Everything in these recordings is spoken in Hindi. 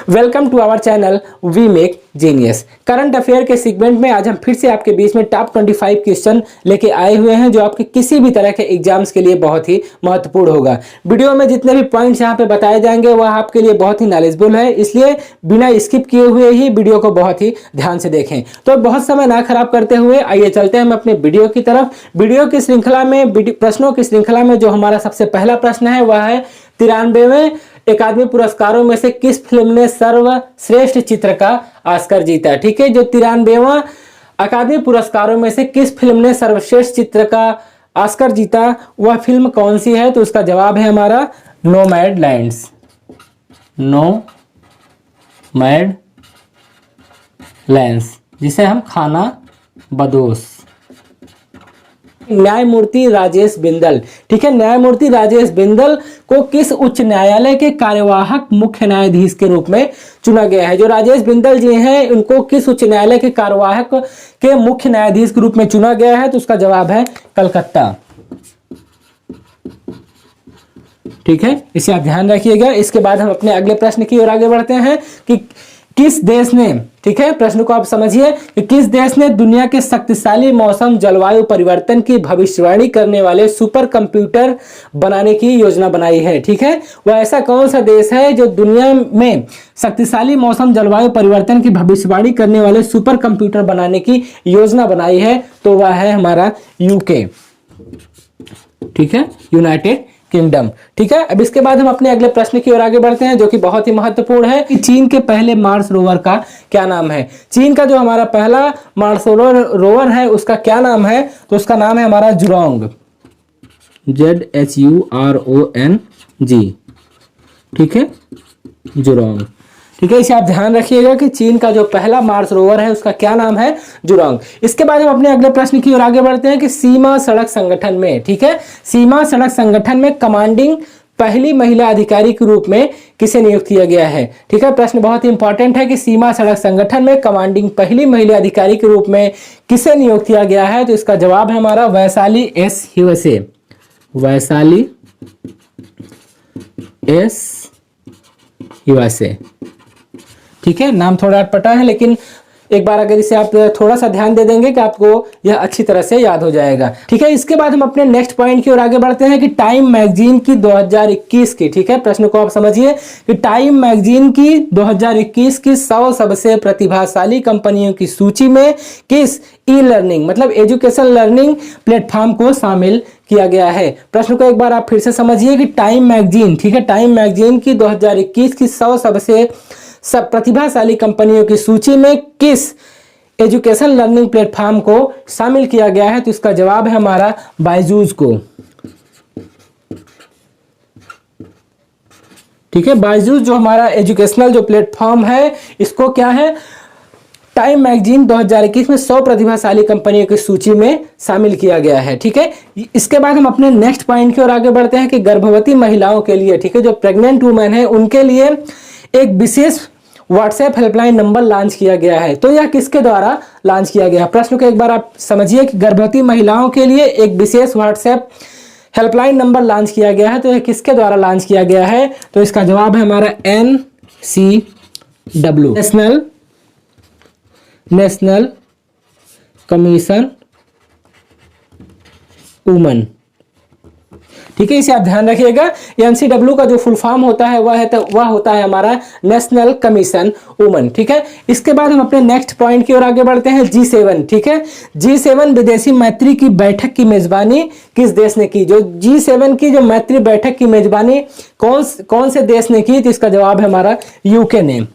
Welcome to our channel we make genius. Current affair के सेगमेंट में आज हम फिर से आपके बीच में टॉप 25 क्वेश्चन लेके आए हुए हैं जो आपके किसी भी तरह के एग्जाम्स के लिए बहुत ही महत्वपूर्ण होगा। वीडियो में जितने भी पॉइंट्स यहाँ पे बताए जाएंगे वह आपके लिए बहुत ही नॉलेजेबल है, इसलिए बिना स्किप किए हुए ही वीडियो को बहुत ही ध्यान से देखें। तो बहुत समय ना खराब करते हुए आइए चलते हैं हम अपने वीडियो की तरफ। वीडियो की श्रृंखला में प्रश्नों की श्रृंखला में जो हमारा सबसे पहला प्रश्न है वह है 93वें अकादमी पुरस्कारों में से किस फिल्म ने सर्वश्रेष्ठ चित्र का ऑस्कर जीता। ठीक है, जो 93वां अकादमी पुरस्कारों में से किस फिल्म ने सर्वश्रेष्ठ चित्र का ऑस्कर जीता वह फिल्म कौन सी है, तो उसका जवाब है हमारा नोमैडलैंड्स। नोमैडलैंड्स जिसे हम खाना बदोश। न्यायमूर्ति राजेश बिंदल, ठीक है, न्यायमूर्ति राजेश बिंदल को किस उच्च न्यायालय के कार्यवाहक मुख्य न्यायाधीश के रूप में चुना गया है। जो राजेश बिंदल जी हैं उनको किस उच्च न्यायालय के कार्यवाहक के मुख्य न्यायाधीश के रूप में चुना गया है, तो उसका जवाब है कलकत्ता। ठीक है, इसे आप ध्यान रखिएगा। इसके बाद हम अपने अगले प्रश्न की ओर आगे बढ़ते हैं कि किस देश ने, ठीक है, प्रश्न को आप समझिए कि किस देश ने दुनिया के शक्तिशाली मौसम जलवायु परिवर्तन की भविष्यवाणी करने वाले सुपर कंप्यूटर बनाने की योजना बनाई है। ठीक है, वह ऐसा कौन सा देश है जो दुनिया में शक्तिशाली मौसम जलवायु परिवर्तन की भविष्यवाणी करने वाले सुपर कंप्यूटर बनाने की योजना बनाई है, तो वह है हमारा यूके। ठीक है, यूनाइटेड किंगडम। ठीक है, अब इसके बाद हम अपने अगले प्रश्न की ओर आगे बढ़ते हैं जो कि बहुत ही महत्वपूर्ण है कि चीन के पहले मार्स रोवर का क्या नाम है। चीन का जो हमारा पहला मार्स रोवर है उसका क्या नाम है, तो उसका नाम है हमारा जुरोंग, ZHURONG। ठीक है, जुरोंग। ठीक है, इसे आप ध्यान रखिएगा कि चीन का जो पहला मार्स रोवर है उसका क्या नाम है, जुरोंग। इसके बाद हम अपने अगले प्रश्न की ओर आगे बढ़ते हैं कि सीमा सड़क संगठन में, ठीक है, सीमा सड़क संगठन में कमांडिंग पहली महिला अधिकारी के रूप में किसे नियुक्त किया गया है। ठीक है, प्रश्न बहुत ही इंपॉर्टेंट है कि सीमा सड़क संगठन में कमांडिंग पहली महिला अधिकारी के रूप में किसे नियुक्त किया गया है, तो इसका जवाब है हमारा वैशाली एस हिवसे। वैशाली एस हिवसे। ठीक है, नाम थोड़ा अटपटा है लेकिन एक बार अगर इसे आप थोड़ा सा ध्यान दे देंगे कि आपको यह अच्छी तरह से याद हो जाएगा। ठीक है, इसके बाद हम अपने नेक्स्ट पॉइंट की ओर आगे बढ़ते हैं कि टाइम मैगजीन की 2021 की, ठीक है, प्रश्न को आप समझिए कि टाइम मैगजीन की 2021 की 100 सबसे प्रतिभाशाली कंपनियों की सूची में किस ई लर्निंग मतलब एजुकेशन लर्निंग प्लेटफॉर्म को शामिल किया गया है। प्रश्न को एक बार आप फिर से समझिए कि टाइम मैगजीन, ठीक है, टाइम मैगजीन की 2021 की 100 सबसे प्रतिभाशाली कंपनियों की सूची में किस एजुकेशन लर्निंग प्लेटफॉर्म को शामिल किया गया है, तो इसका जवाब है हमारा बायजूस को। ठीक है, बायजूस जो हमारा एजुकेशनल जो प्लेटफॉर्म है इसको क्या है, टाइम मैगजीन 2021 में 100 प्रतिभाशाली कंपनियों की सूची में शामिल किया गया है। ठीक है, इसके बाद हम अपने नेक्स्ट पॉइंट की ओर आगे बढ़ते हैं कि गर्भवती महिलाओं के लिए, ठीक है, जो प्रेग्नेंट वुमेन है उनके लिए एक विशेष व्हाट्सएप हेल्पलाइन नंबर लॉन्च किया गया है, तो यह किसके द्वारा लॉन्च किया गया। प्रश्न को एक बार आप समझिए कि गर्भवती महिलाओं के लिए एक विशेष व्हाट्सएप हेल्पलाइन नंबर लॉन्च किया गया है, तो यह किसके द्वारा लॉन्च किया गया है, तो इसका जवाब है हमारा NCW, नेशनल कमीशन वुमन। ठीक है, इसे आप ध्यान रखिएगा। NCW का जो फुल फॉर्म होता है वह होता है हमारा नेशनल कमीशन वुमन। ठीक है, इसके बाद हम अपने नेक्स्ट पॉइंट की ओर आगे बढ़ते हैं G7। ठीक है, G7 विदेशी मैत्री की बैठक की मेजबानी किस देश ने की। जो G7 की जो मैत्री बैठक की मेजबानी कौन से देश ने की, तो इसका जवाब है हमारा यूके ने,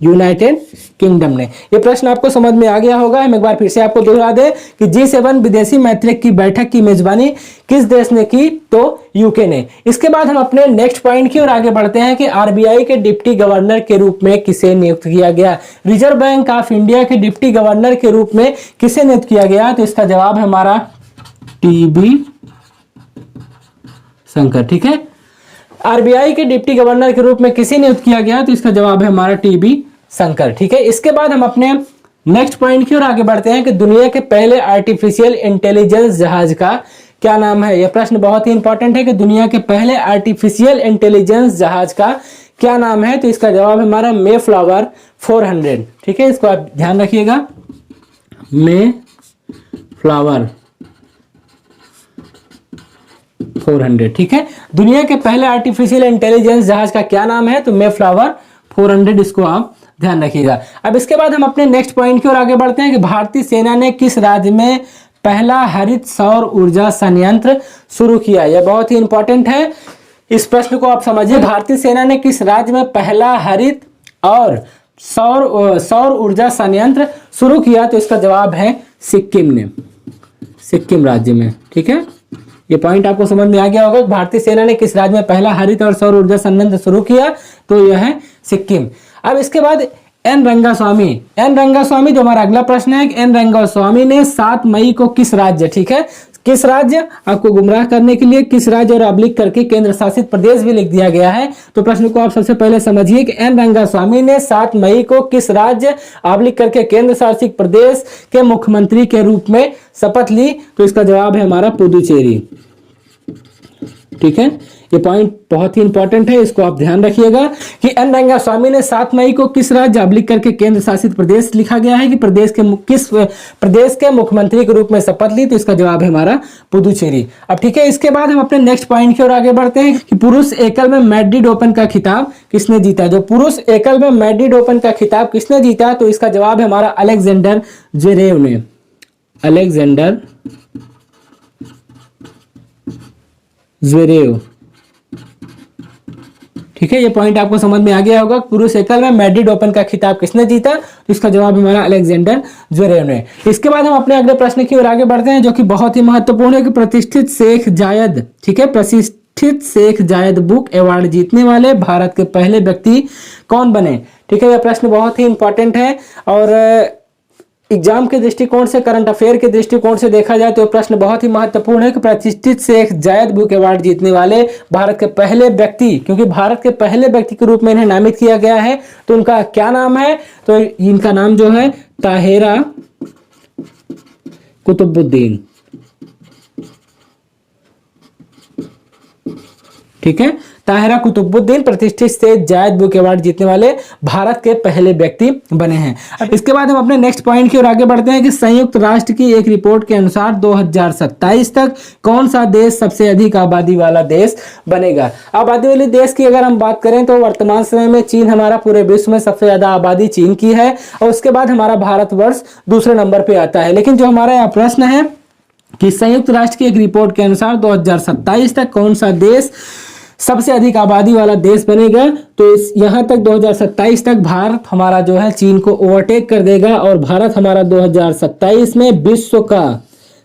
यूनाइटेड किंगडम ने। यह प्रश्न आपको समझ में आ गया होगा। हम एक बार फिर से आपको दोहरा दें कि G7 विदेशी मैत्री की बैठक की मेजबानी किस देश ने की, तो यूके ने। इसके बाद हम अपने नेक्स्ट पॉइंट की ओर आगे बढ़ते हैं कि आरबीआई के डिप्टी गवर्नर के रूप में किसे नियुक्त किया गया। रिजर्व बैंक ऑफ इंडिया के डिप्टी गवर्नर के रूप में किसे नियुक्त किया गया, तो इसका जवाब है हमारा TB शंकर। ठीक है, आरबीआई के डिप्टी गवर्नर के रूप में किसे नियुक्त किया गया, तो इसका जवाब है हमारा TB शंकर। ठीक है, इसके बाद हम अपने नेक्स्ट पॉइंट की ओर आगे बढ़ते हैं कि दुनिया के पहले आर्टिफिशियल इंटेलिजेंस जहाज का क्या नाम है। यह प्रश्न बहुत ही इंपॉर्टेंट है कि दुनिया के पहले आर्टिफिशियल इंटेलिजेंस जहाज का क्या नाम है? तो इसका जवाब है हमारा मे फ्लावर 400। ठीक है, इसको आप ध्यान रखिएगा, मे फ्लावर 400। ठीक है, दुनिया के पहले आर्टिफिशियल इंटेलिजेंस जहाज का क्या नाम है? तो मे फ्लावर 400, इसको आप ध्यान रखिएगा। अब इसके बाद हम अपने नेक्स्ट पॉइंट की ओर आगे बढ़ते हैं कि भारतीय सेना ने किस राज्य में पहला हरित सौर ऊर्जा संयंत्र शुरू किया? यह बहुत ही इंपॉर्टेंट है, इस प्रश्न को आप समझिए। भारतीय सेना ने किस राज्य में पहला हरित और सौर ऊर्जा संयंत्र शुरू किया? तो इसका जवाब है सिक्किम ने, सिक्किम राज्य में। ठीक है, ये पॉइंट आपको समझ में आ गया होगा। भारतीय सेना ने किस राज्य में पहला हरित और सौर ऊर्जा संयंत्र शुरू किया? तो यह है सिक्किम। अब इसके बाद एन रंगास्वामी जो हमारा अगला प्रश्न है, एन रंगास्वामी ने 7 मई को किस राज्य, ठीक है, किस राज्य, आपको गुमराह करने के लिए किस राज्य और ऑब्लिक करके केंद्र शासित प्रदेश भी लिख दिया गया है। तो प्रश्न को आप सबसे पहले समझिए कि एन रंगास्वामी ने 7 मई को किस राज्य ऑब्लिक करके केंद्र शासित प्रदेश के मुख्यमंत्री के रूप में शपथ ली? तो इसका जवाब है हमारा पुदुचेरी। ठीक है, ये पॉइंट बहुत ही इंपॉर्टेंट है, इसको आप ध्यान रखिएगा कि एन रंगास्वामी ने 7 मई को किस राज्य ऑब्लिक करके केंद्र शासित प्रदेश लिखा गया है कि किस प्रदेश के मुख्यमंत्री के रूप में शपथ ली? तो इसका जवाब है हमारा पुदुचेरी। अब ठीक है, इसके बाद हम अपने नेक्स्ट पॉइंट की ओर आगे बढ़ते हैं कि पुरुष एकल में मैड्रिड ओपन का खिताब किसने जीता? जो पुरुष एकल में मैड्रिड ओपन का खिताब किसने जीता? तो इसका जवाब है हमारा अलेक्जेंडर ज्वेरेव ने, अलेक्जेंडर ज्वेरेव। ठीक है, ये पॉइंट आपको समझ में आ गया होगा। पुरुष एकल में मैड्रिड ओपन का खिताब किसने जीता? तो इसका जवाब हमारा अलेक्जेंडर ज्वेरेव ने। इसके बाद हम अपने अगले प्रश्न की ओर आगे बढ़ते हैं जो कि बहुत ही महत्वपूर्ण है कि प्रतिष्ठित शेख जायद, ठीक है, प्रतिष्ठित शेख जायद बुक अवार्ड जीतने वाले भारत के पहले व्यक्ति कौन बने? ठीक है, यह प्रश्न बहुत ही इंपॉर्टेंट है और एग्जाम के दृष्टिकोण से, करंट अफेयर के दृष्टिकोण से देखा जाए तो प्रश्न बहुत ही महत्वपूर्ण है कि प्रतिष्ठित शेख जायद बुक अवार्ड जीतने वाले भारत के पहले व्यक्ति, क्योंकि भारत के पहले व्यक्ति के रूप में इन्हें नामित किया गया है, तो उनका क्या नाम है? तो इनका नाम जो है ताहिरा कुतुबुद्दीन। ठीक है, ताहिरा कुतुबुद्दीन प्रतिष्ठित शेख जायद बुक अवार्ड जीतने वाले भारत के पहले व्यक्ति बने हैं। अब इसके बाद हम अपने नेक्स्ट पॉइंट की ओर आगे बढ़ते हैं कि संयुक्त राष्ट्र की एक रिपोर्ट के अनुसार 2027 तक कौन सा देश सबसे अधिक आबादी वाला देश बनेगा? आबादी वाले देश की अगर हम बात करें तो वर्तमान समय में चीन हमारा पूरे विश्व में सबसे ज्यादा आबादी चीन की है और उसके बाद हमारा भारतवर्ष दूसरे नंबर पे आता है। लेकिन जो हमारा यहाँ प्रश्न है कि संयुक्त राष्ट्र की एक रिपोर्ट के अनुसार 2027 तक कौन सा देश सबसे अधिक आबादी वाला देश बनेगा? तो इस यहाँ तक 2027 तक भारत हमारा जो है चीन को ओवरटेक कर देगा और भारत हमारा 2027 में विश्व का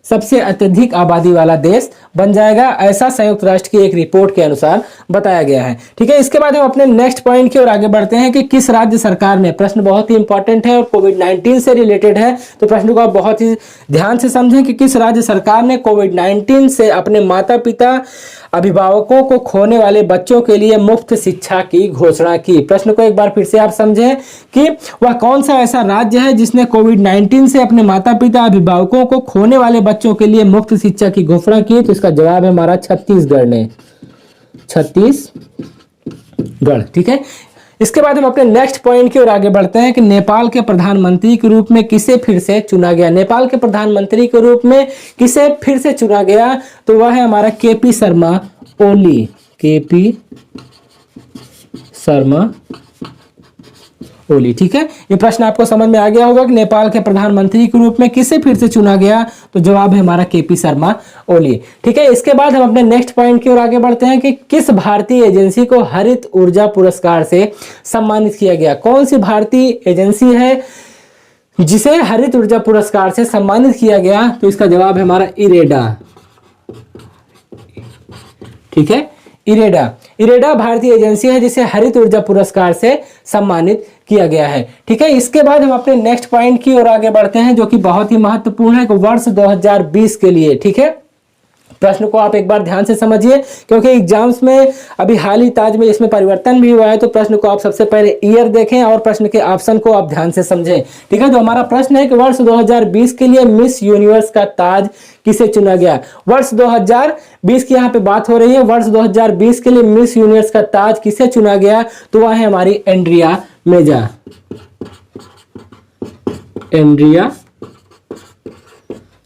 सबसे अत्यधिक आबादी वाला देश बन जाएगा, ऐसा संयुक्त राष्ट्र की एक रिपोर्ट के अनुसार बताया गया है। ठीक है, इसके बाद हम अपने नेक्स्ट पॉइंट की ओर आगे बढ़ते हैं कि किस राज्य सरकार ने, प्रश्न बहुत ही इंपॉर्टेंट है और कोविड-19 से रिलेटेड है, तो प्रश्न को आप बहुत ही ध्यान से समझें कि किस राज्य सरकार ने कोविड-19 से अपने माता पिता अभिभावकों को खोने वाले बच्चों के लिए मुफ्त शिक्षा की घोषणा की? प्रश्न को एक बार फिर से आप समझें कि वह कौन सा ऐसा राज्य है जिसने कोविड-19 से अपने माता पिता अभिभावकों को खोने वाले बच्चों के लिए मुफ्त शिक्षा की घोषणा की? तो इसका जवाब है हमारा छत्तीसगढ़ ने, छत्तीसगढ़। ठीक है, इसके बाद हम अपने नेक्स्ट पॉइंट की ओर आगे बढ़ते हैं कि नेपाल के प्रधानमंत्री के रूप में किसे फिर से चुना गया? नेपाल के प्रधानमंत्री के रूप में किसे फिर से चुना गया? तो वह है हमारा केपी शर्मा ओली, केपी शर्मा ओली। ठीक है, ये प्रश्न आपको समझ में आ गया होगा कि नेपाल के प्रधानमंत्री के रूप में किसे फिर से चुना गया? तो जवाब है हमारा केपी शर्मा ओली। ठीक है, इसके बाद हम अपने नेक्स्ट पॉइंट की ओर आगे बढ़ते हैं कि किस भारतीय एजेंसी को हरित ऊर्जा पुरस्कार से सम्मानित किया गया? कौन सी भारतीय एजेंसी है जिसे हरित ऊर्जा पुरस्कार से सम्मानित किया गया? तो इसका जवाब है हमारा इरेडा। ठीक है, इरेडा भारतीय एजेंसी है जिसे हरित ऊर्जा पुरस्कार से सम्मानित किया गया है। ठीक है, इसके बाद हम अपने नेक्स्ट पॉइंट की ओर आगे बढ़ते हैं जो कि बहुत ही महत्वपूर्ण है कि वर्ष 2020 के लिए, ठीक है, प्रश्न को आप एक बार ध्यान से समझिए, क्योंकि एग्जाम्स में अभी हाल ही ताज में इसमें परिवर्तन भी हुआ है। तो प्रश्न को आप सबसे पहले ईयर देखें और प्रश्न के ऑप्शन को आप ध्यान से समझें। ठीक है, तो हमारा प्रश्न है कि वर्ष 2020 के लिए मिस यूनिवर्स का ताज किसे चुना गया। वर्ष 2020 की यहाँ पे बात हो रही है। वर्ष 2020 के लिए मिस यूनिवर्स का ताज किसे चुना गया, तो वह है हमारी एंड्रिया मेजा। एंड्रिया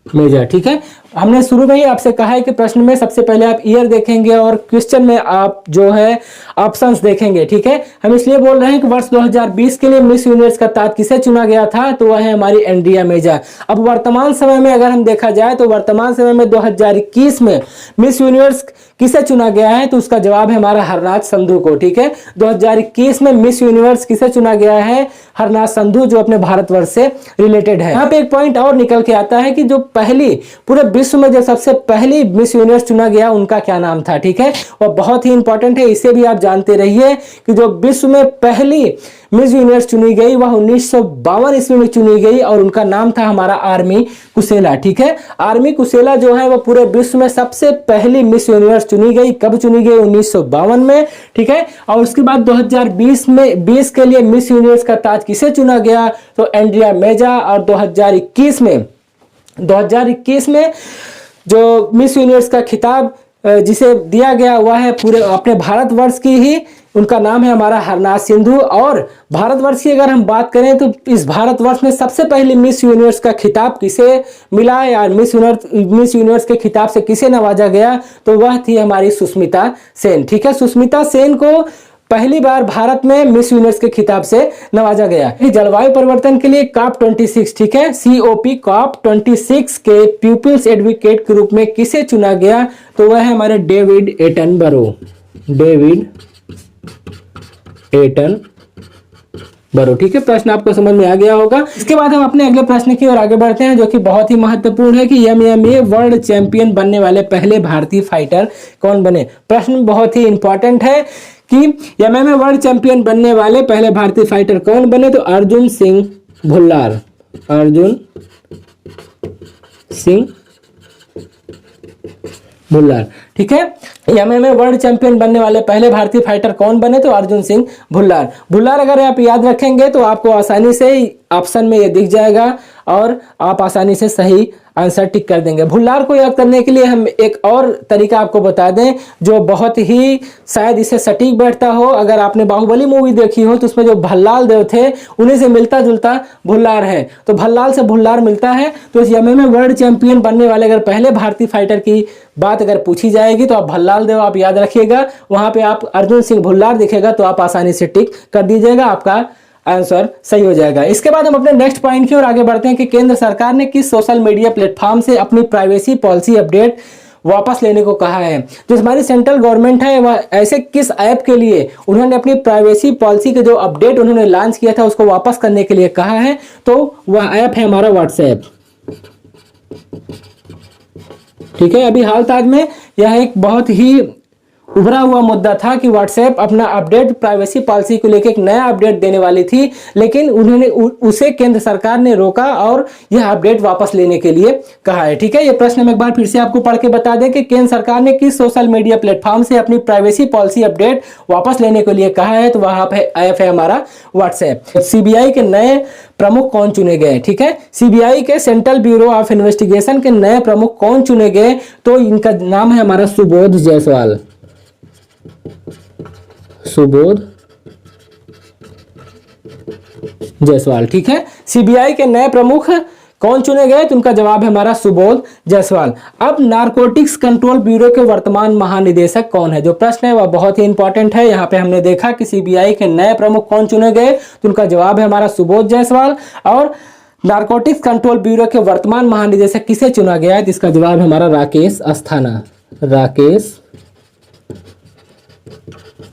मेजा। ठीक है, हमने शुरू में ही आपसे कहा है कि प्रश्न में सबसे पहले आप ईयर देखेंगे और क्वेश्चन में आप जो है ऑप्शंस देखेंगे। ठीक है, हम इसलिए बोल रहे हैं कि वर्ष 2020 के लिए मिस यूनिवर्स का ताज किसे चुना गया था, तो वह है हमारी एंड्रिया मेजा। अब वर्तमान समय में अगर हम देखा जाए तो वर्तमान समय में 2021 में मिस यूनिवर्स किसे चुना गया है, तो उसका जवाब है हमारा हरनाथ संधू को। ठीक है, 2021 में मिस यूनिवर्स किसे चुना गया है, हरनाथ संधू, जो अपने भारतवर्ष से रिलेटेड है। यहाँ पे एक पॉइंट और निकल के आता है कि जो पहली पूरे विश्व में जो सबसे पहली मिस यूनिवर्स चुना गया उनका क्या नाम था। ठीक है, वह बहुत ही इंपॉर्टेंट है, इसे भी आप जानते रहिए कि जो विश्व में पहली मिस यूनिवर्स चुनी गई वह 1952 ईस्वी में चुनी गई और उनका नाम था हमारा आर्मी कुसेला। ठीक है, आर्मी कुसेला जो है वह पूरे विश्व में सबसे पहली मिस यूनिवर्स चुनी गई। कब चुनी गई, 1952 में। ठीक है, और उसके बाद 2020 में 20 के लिए मिस यूनिवर्स का ताज किसे चुना गया, तो एंड्रिया मेजा। और 2021 में जो मिस यूनिवर्स का खिताब जिसे दिया गया वह है पूरे अपने भारतवर्ष की ही, उनका नाम है हमारा हरनाथ सिंधु। और भारतवर्ष की अगर हम बात करें तो इस भारतवर्ष में सबसे पहले मिस यूनिवर्स का खिताब किसे मिला या मिस यूनिवर्स के खिताब से किसे नवाजा गया, तो वह थी हमारी सुष्मिता सेन। ठीक है, सुष्मिता सेन को पहली बार भारत में मिस यूनिवर्स के खिताब से नवाजा गया। जलवायु परिवर्तन के लिए COP 26, ठीक है, COP 26 के पीपल्स एडवोकेट के रूप में किसे चुना गया, तो वह है हमारे डेविड एटनबरो। David Attenborough. ठीक है, प्रश्न आपको समझ में आ गया होगा। इसके बाद हम अपने अगले प्रश्न की ओर आगे बढ़ते हैं, जो कि बहुत ही महत्वपूर्ण है कि MMA वर्ल्ड चैंपियन बनने वाले पहले भारतीय फाइटर कौन बने। प्रश्न बहुत ही इंपॉर्टेंट है कि MMA वर्ल्ड चैंपियन बनने वाले पहले भारतीय फाइटर कौन बने, तो अर्जुन सिंह भुल्लार। अर्जुन सिंह भुल्लार। ठीक है, MMA वर्ल्ड चैंपियन बनने वाले पहले भारतीय फाइटर कौन बने, तो अर्जुन सिंह भुल्लार। भुल्लार अगर आप याद रखेंगे तो आपको आसानी से ऑप्शन में ये दिख जाएगा और आप आसानी से सही आंसर टिक कर देंगे। भुल्लार को याद करने के लिए हम एक और तरीका आपको बता दें जो बहुत ही शायद इसे सटीक बैठता हो। अगर आपने बाहुबली मूवी देखी हो तो उसमें जो भल्लाल देव थे उन्हीं से मिलता जुलता भुल्लार है, तो भल्लाल से भुल्लार मिलता है। तो इस MMA वर्ल्ड चैंपियन बनने वाले अगर पहले भारतीय फाइटर की बात अगर पूछी जाएगी तो आप भल्लाल देव आप याद रखिएगा, वहां पे आप अर्जुन सिंह भुल्लार दिखेगा तो आप आसानी से टिक कर दीजिएगा, आपका आंसर सही हो जाएगा। इसके बाद हम अपने नेक्स्ट पॉइंट की ओर आगे बढ़ते हैं कि केंद्र सरकार ने किस सोशल मीडिया प्लेटफॉर्म से अपनी प्राइवेसी पॉलिसी अपडेट वापस लेने को कहा है। जो हमारी सेंट्रल गवर्नमेंट है वह ऐसे किस ऐप के लिए उन्होंने अपनी प्राइवेसी पॉलिसी के जो अपडेट उन्होंने लॉन्च किया था उसको वापस करने के लिए कहा है, तो वह ऐप है हमारा व्हाट्सएप। ठीक है, अभी हाल ताज में यह एक बहुत ही उभरा हुआ मुद्दा था कि व्हाट्सएप अपना अपडेट प्राइवेसी पॉलिसी को लेकर एक नया अपडेट देने वाली थी, लेकिन उन्होंने उसे केंद्र सरकार ने रोका और यह अपडेट वापस लेने के लिए कहा है। ठीक है, यह प्रश्न हम एक बार फिर से आपको पढ़ के बता दें कि केंद्र सरकार ने किस सोशल मीडिया प्लेटफॉर्म से अपनी प्राइवेसी पॉलिसी अपडेट वापस लेने के लिए कहा है, तो वह ऐप है हमारा व्हाट्सएप। CBI के नए प्रमुख कौन चुने गए। ठीक है, CBI के सेंट्रल ब्यूरो ऑफ इन्वेस्टिगेशन के नए प्रमुख कौन चुने गए, तो इनका नाम है हमारा सुबोध जायसवाल। सुबोध जायसवाल। ठीक है, CBI के नए प्रमुख कौन चुने गए, तो उनका जवाब है हमारा सुबोध जायसवाल। अब नारकोटिक्स कंट्रोल ब्यूरो के वर्तमान महानिदेशक कौन है, जो प्रश्न है वह बहुत ही इंपॉर्टेंट है। यहाँ पे हमने देखा कि CBI के नए प्रमुख कौन चुने गए, तो उनका जवाब है हमारा सुबोध जायसवाल। और नारकोटिक्स कंट्रोल ब्यूरो के वर्तमान महानिदेशक किसे चुना गया है, तो इसका जवाब है हमारा राकेश अस्थाना। राकेश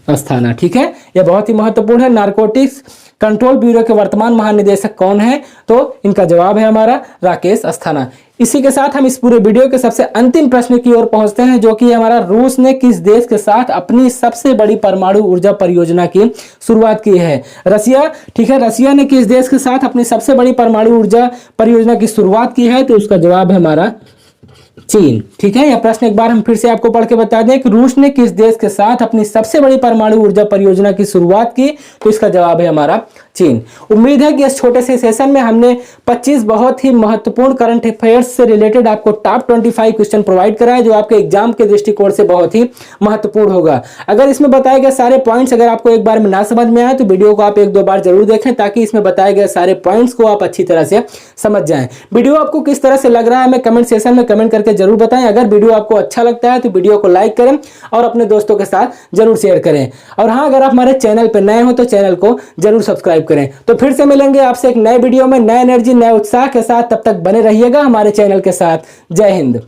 अस्थाना। ठीक है, यह बहुत ही महत्वपूर्ण है। नारकोटिक्स कंट्रोल ब्यूरो के वर्तमान महानिदेशक कौन है, तो इनका जवाब है हमारा राकेश अस्थाना। इसी के साथ हम इस पूरे वीडियो के सबसे अंतिम प्रश्न की ओर पहुंचते हैं, जो कि हमारा रूस ने किस देश के साथ अपनी सबसे बड़ी परमाणु ऊर्जा परियोजना की शुरुआत की है। रसिया। ठीक है, रसिया ने किस देश के साथ अपनी सबसे बड़ी परमाणु ऊर्जा परियोजना की शुरुआत की है, तो उसका जवाब है हमारा चीन। ठीक है, यह प्रश्न एक बार हम फिर से आपको पढ़ के बता दें कि रूस ने किस देश के साथ अपनी सबसे बड़ी परमाणु ऊर्जा परियोजना की शुरुआत की, तो इसका जवाब है हमारा चीन। उम्मीद है कि इस छोटे से सेशन में हमने 25 बहुत ही महत्वपूर्ण करंट अफेयर्स से रिलेटेड आपको टॉप 25 क्वेश्चन प्रोवाइड करा है, जो आपके एग्जाम के दृष्टिकोण से बहुत ही महत्वपूर्ण होगा। अगर इसमें बताए गए सारे पॉइंट्स अगर आपको एक बार में ना समझ में आए तो वीडियो को आप एक दो बार जरूर देखें, ताकि इसमें बताए गए सारे पॉइंट्स को आप अच्छी तरह से समझ जाएं। वीडियो आपको किस तरह से लग रहा है हमें कमेंट सेशन में कमेंट करके जरूर बताएं। अगर वीडियो आपको अच्छा लगता है तो वीडियो को लाइक करें और अपने दोस्तों के साथ जरूर शेयर करें। और हाँ, अगर आप हमारे चैनल पर नए हो तो चैनल को जरूर सब्सक्राइब करें। तो फिर से मिलेंगे आपसे एक नए वीडियो में नए एनर्जी नए उत्साह के साथ। तब तक बने रहिएगा हमारे चैनल के साथ। जय हिंद।